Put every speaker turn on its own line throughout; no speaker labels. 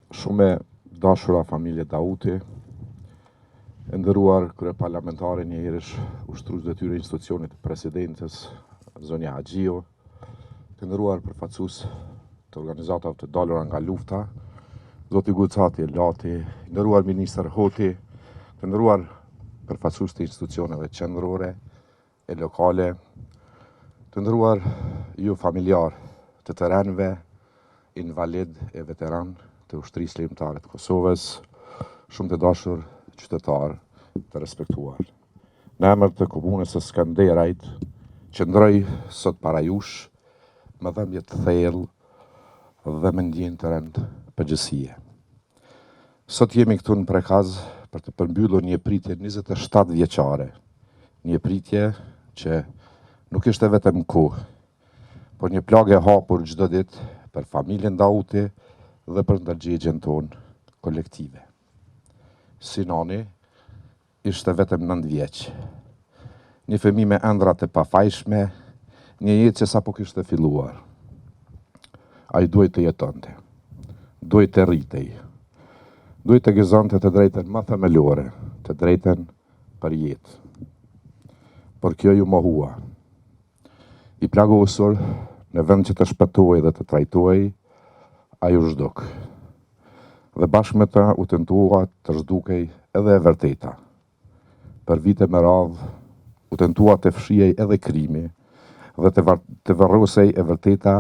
Shumë e dashura familje Dauti, e ndëruar kryeparlamentari një herësh ushtrues detyre institucionit të presidentes, zonja Haxhiu, të ndëruar përfaqësues të organizatave të dalura nga lufta, zoti Gucati Lati, ndëruar ministër Hoti, të ndëruar përfaqësues të institucioneve qendrore e lokale, të ndëruar ju familjar të terrenëve, invalid e veteran të ushtrisë ligjëtare të Kosovës, shumë të dashur qytetar të respektuar. Në emër të komunës së Skanderajt, qëndroj sot para jush me dhëmbje të thellë dhe me ndjenjë të rënd përgjegjësie. Sot jemi këtu në Prekaz për të përmbyllur një pritje 27 vjeçare, një pritje që nuk ishte vetëm kohë, por një plagë e hapur çdo ditë për familjen Dauti dhe për ndërgjegjen tonë kolektive. Sinani ishte vetëm 9 vjeç. Një fëmijë me ëndra të pafajshme, një jetë që sapo kishte filluar. Ai duhej të jetonte, duhej të rritej, duhej të gëzonte të drejtën më themelore, të drejtën për jetë. Por kjo ju mohua. I plagosur, në vend që të shpëtohej dhe të trajtohej, ai u zhduk. Dhe bashkë me ta u tentua të zhdukej edhe e vërteta. Për vite me radhë, u tentua të fshihej edhe krimi dhe të varrosej e vërteta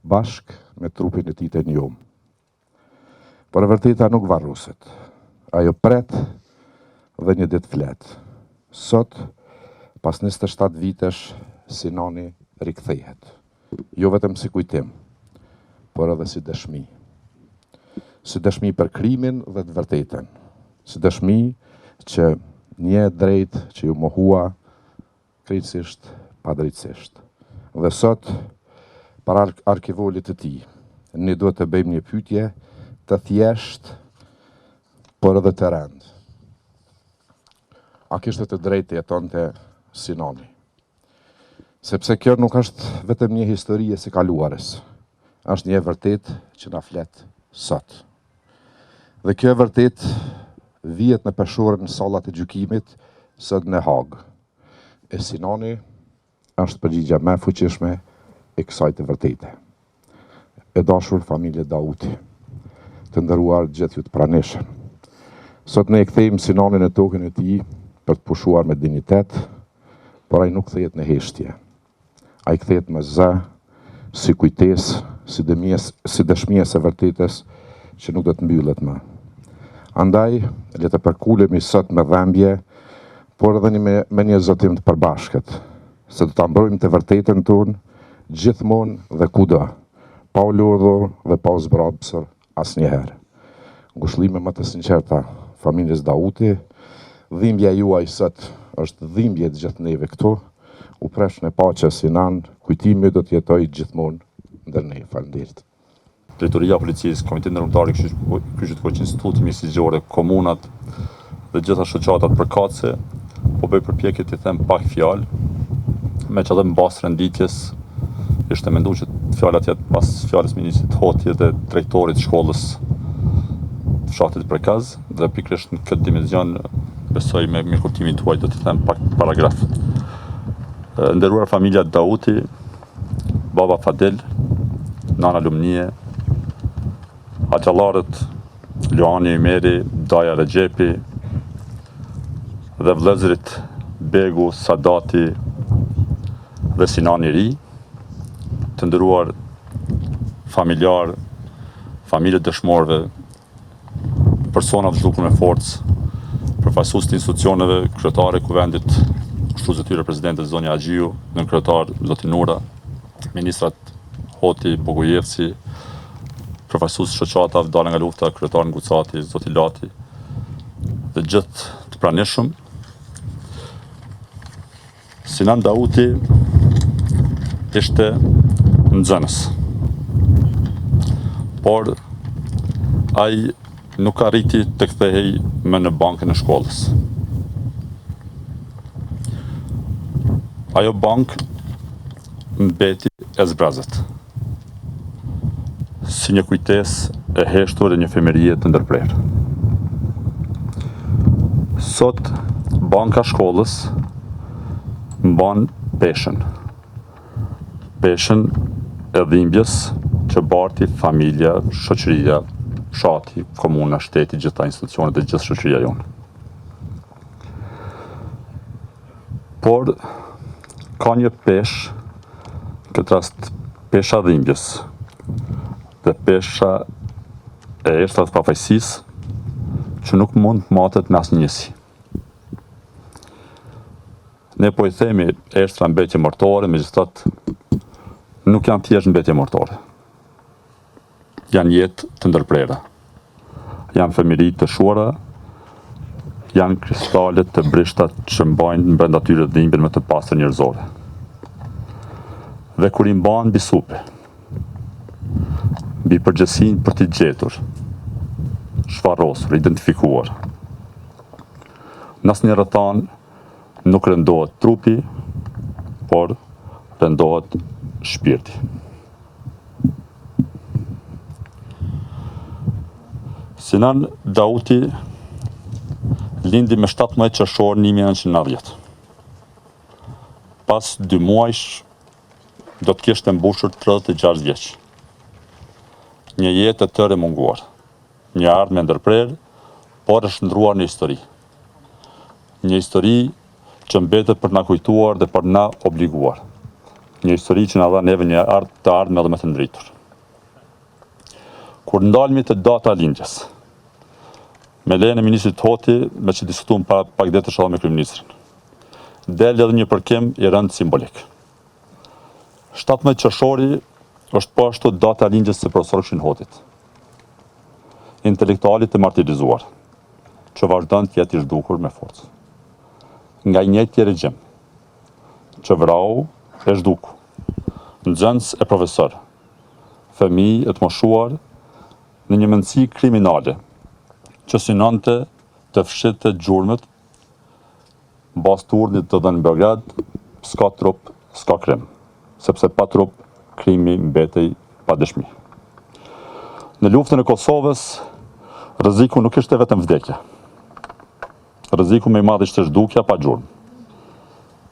bashkë me trupin e tij të njom. Por e vërteta nuk varroset. Ajo pret dhe një ditë flet. Sot, pas 27 vitesh, Sinani rikthehet. Jo vetëm si kujtim, por edhe si dëshmi. Si dëshmi për krimin dhe të vërtetën. Si dëshmi që një drejt që ju mohua krejtësisht, padrejtësisht. Dhe sot, para arkivolit të tij, ne duhet të bëjmë një pyetje të thjesht, por edhe të rëndë. A kishte të drejtë të jetonte Sinani? Sepse kjo nuk është vetëm një histori e së kaluarës, është një e vërtet që na flet sot. Dhe kjo e vërtet vihet në peshorën në sallat e gjykimit sot në Hagë. E Sinani është përgjigja më e fuqishme e kësaj të vërtete. E dashur familje Dauti, të nderuar gjithë ju të pranishëm. Sot ne e kthejmë Sinanin në tokën e tij për të pushuar me dinjitet, por ai nuk kthehet në heshtje. Ai kthehet me zë, si kujtesë, si dëshmi e së vërtetës që nuk do të mbyllet më. Andaj, le të përkulemi sot me dhembje, por edhe me një zotim të përbashkët, se do ta mbrojmë të vërtetën tonë gjithmonë dhe kudo, pa u lodhur dhe pa u zbrapsur asnjëherë. Ngushëllime më të sinqerta familjes Dauti, dhimbja juaj sot është dhimbje të gjithë neve këtu. U presh në paqe Sinan, kujtimi do të jetojë gjithmonë ndër ne. Faleminderit.
Drejtoria e Policisë, Komiteti Ndërkombëtar i Kryqëzimit Institutit Mjekësisë, komunat dhe gjitha shoqatat përkatëse po bëj përpjekje të them pak fjalë, me që edhe mbas renditjes ishte menduar që fjalat jetë pas fjalës ministrit Hoti dhe drejtorit shkollës të fshatit Prekaz, dhe pikërisht në këtë dimension besoj me mirëkuptimin tuaj do të them pak paragraf. Nderuar familja Dauti, baba Fadel, nana Lumnie, axhallarët Luani Ymeri, Daja Rexhepi dhe vëllezërit Begu, Sadati dhe Sinani i ri, të nderuar familjar, familje dëshmorëve, persona të zhdukur me forcë, përfaqësues të institucioneve, kryetare e kuvendit, ushtrues detyre presidentes zonja Haxhiu, nën kryetar zoti Nura, ministrat Hoti, Bogojevci, përfaqësues shoqatave dalë nga lufta, kryetar Gucati, zoti Lati, dhe gjithë të pranishëm. Sinan Dauti ishte nxënës, por ai nuk arriti të kthehej më në bankën e shkollës. Ajo bankë mbeti e zbrazët, si një kujtesë e heshtur e një femerie të ndërprerë. Sot, banka shkollës mban peshën. Peshën e dhimbjes që barti familja, shoqëria, fshati, komuna, shteti, gjitha institucionet dhe gjithë shoqëria jonë. Por, ka një peshë, këtë rast pesha dhimbjes dhe pesha e eshtrat pafajësisë që nuk mund të matet me asnjë njësi. Ne po i themi eshtra mbetje mortore, megjithatë nuk janë thjesht mbetje mortore. Janë jetë të ndërprera. Janë femiri të shuara, janë kristalet të brishtat që mbajnë në brenda tyre dhimbjen më të pastër njerëzore. Dhe kur i mban mbi supe, mbi përgjegjësinë për t'i gjetur, shfarosur, identifikuar. Në asnjë rrethan nuk rëndohet trupi, por rëndohet shpirti. Sinan Dauti lindi me 17 qershor 1990. Pas 2 muajsh do të kishte mbushur 36 vjeç. Një jetë e tërë e munguar. Një ardhmë e ndërprerë, por është ndruar në histori. Një histori që mbetet për na kujtuar dhe për na obliguar. Një histori që na dha neve një ardhmë edhe më të ndritur. Kur ndalmi të data lindjes, me lejen e ministrit Hoti, me që diskutuam para pak ditë shoh me kryeministrin, del edhe një përkim i rënd simbolik. 17 qershori është po ashtu data lindjes së profesor Hotit, intelektualit të martirizuar, që vazhdon të jetë i zhdukur me forcë. Nga i njëjti regjim, që vrau e zhduku, nxënës e profesor, fëmijë e të moshuar në një mendësi kriminale, që synonte të fshinte gjurmët, mbas turnit të dhënë në Beograd, s'ka trup, s'ka krim, sepse pa trup, krimi mbetej pa dëshmi. Në luftën e Kosovës, rreziku nuk ishte vetëm vdekja. Rreziku më i madh ishte zhdukja pa gjurmë,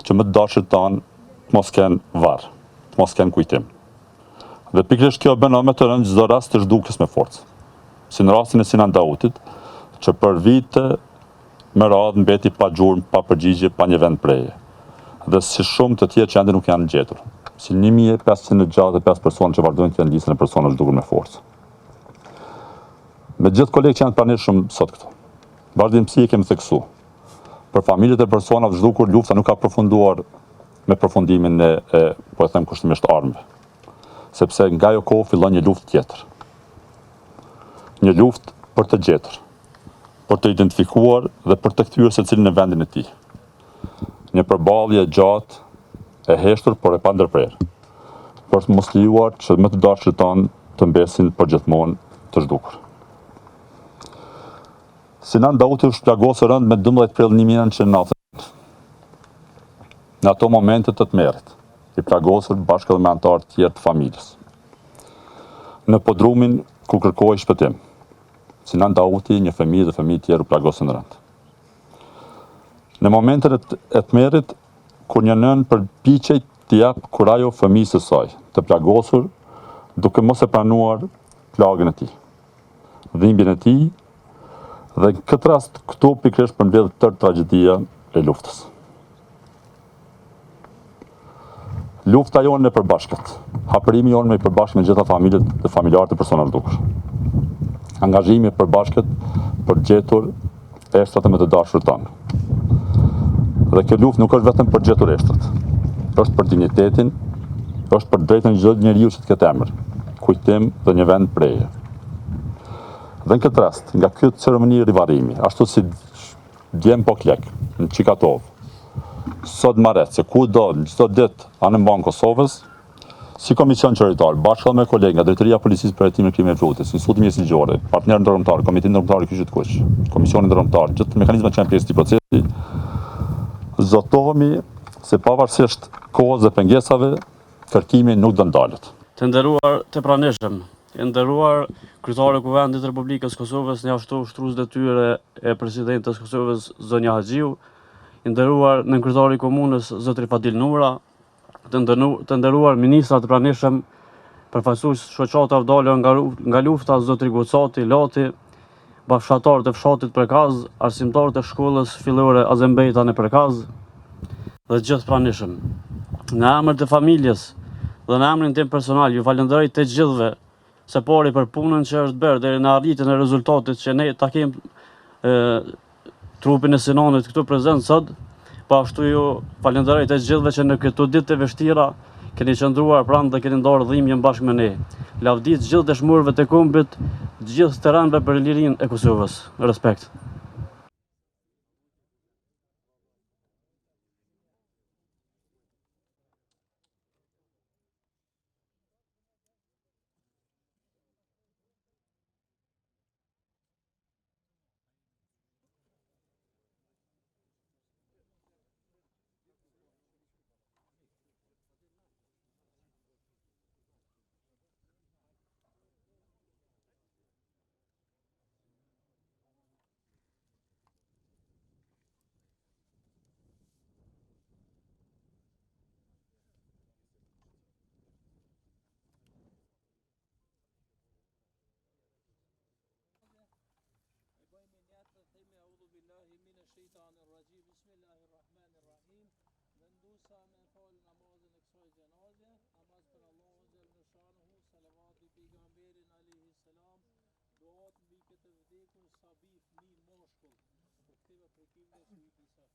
që më të dashur tanë të mos kenë varr, të mos kenë kujtim. Dhe pikërisht kjo bën më të rëndë çdo rast të zhdukjes me forcë. Si në rastin e Sinan Dautit, që për vite me radhë mbeti pa gjurmë, pa përgjigje, pa një vend preje. Dhe si shumë të tjerë që ende nuk janë gjetur. Si 1565 personë që vazhdojnë të janë listën e personave zhdukur me forcë. Me gjithë kolegë që janë të pranishëm sot këtu, vazhdimsi e kemi theksu. Për familjet e personave zhdukur, lufta nuk ka përfunduar me përfundimin e po e them kushtimisht armëve. Sepse nga ajo kohë fillon një luftë tjetër. Një luftë për të gjetur, për të identifikuar dhe për të kthyer secilin në vendin e tij. Një përballje gjatë, e heshtur, por e pa ndërprerë, për të mos lejuar që më të dashur tanë të mbesin përgjithmonë të zhdukur. Sinan Dauti është plagosur rënd me 12 prill 1990. Në ato momente të tmerrit, i plagosur bashkë edhe me anëtarë të tjerë të familjes. Në podrumin ku kërkoi shpëtim, Sinan Dauti, një fëmijë dhe fëmijë të tjerë u plagosën rënd. Në momentet e tmerrit, kur një nën përpiqej të jap kurajo fëmijës së saj, të plagosur, duke mos e pranuar plagën e tij, dhimbjen e tij, dhe në këtë rast këtu pikërisht përmbledhet tërë tragjedia e luftës. Lufta jonë e përbashkët, hapërimi jonë me i përbashkët me gjitha familjet dhe familjarët e personave zhdukur. Angazhimi i përbashkët për gjetur eshtrat e më të dashur tanë. Dhe kjo luftë nuk është vetëm për gjetur eshtrat, është për dinjitetin, është për drejtën çdo njeriu që të ketë emër, kujtim dhe një vend preje. Dhe në këtë rast, nga kjo ceremoni rivarrimi, ashtu si djem po klek, në Çikatov, sot marrët se ku do në çdo ditë anë mban Kosovës, si komision qytetar, bashkë me kolegë nga Drejtoria e Policisë për Hetimin e Krimeve të Luftës, Instituti Mjekësor, partnerë ndërkombëtar, Komiteti Ndërkombëtar i Kyçit Kuq, Komisioni Ndërkombëtar, gjithë mekanizmat që janë pjesë të procesit, zotohemi se pavarësisht kohës dhe pengesave, kërkimi nuk do ndalet.
Të nderuar të pranishëm, E nderuar kryetari i Kuvendit të Republikës Kosovës, njashtu ushtrues detyre e presidentes Kosovës zonja Haxhiu, i nderuar nënkryetari i komunës zotri Fadil Nura, të nderuar ministra të pranishëm, përfaqësues shoqata vdalë nga lufta zotri Gocati Lati, bashkëtarët e fshatit Prekaz, arsimtarët e shkollës fillore Azembejta në Prekaz dhe gjithë pranishëm. Në emër të familjes dhe në emrin tim personal ju falenderoj të gjithëve se pari për punën që është bërë deri në arritjen e rezultatit që ne ta kemi trupin e Sinanit këtu prezent sot. Po ashtu ju falenderoj të gjithëve që në këto ditë të vështira keni qëndruar pranë dhe keni ndarë dhimbjen bashkë me ne. Lavdi të gjithë dëshmorëve të kombit, gjithë terranëve për lirinë e Kosovës. Respekt.
Vendusa me falë namazin e kësaj gjenaze, namaz për Allahun xhel shanuhu, salavat i pejgamberin alayhi salam, duat mbi këtë vdekur sabi fëmijë moshkull, për këtive prekime që i disa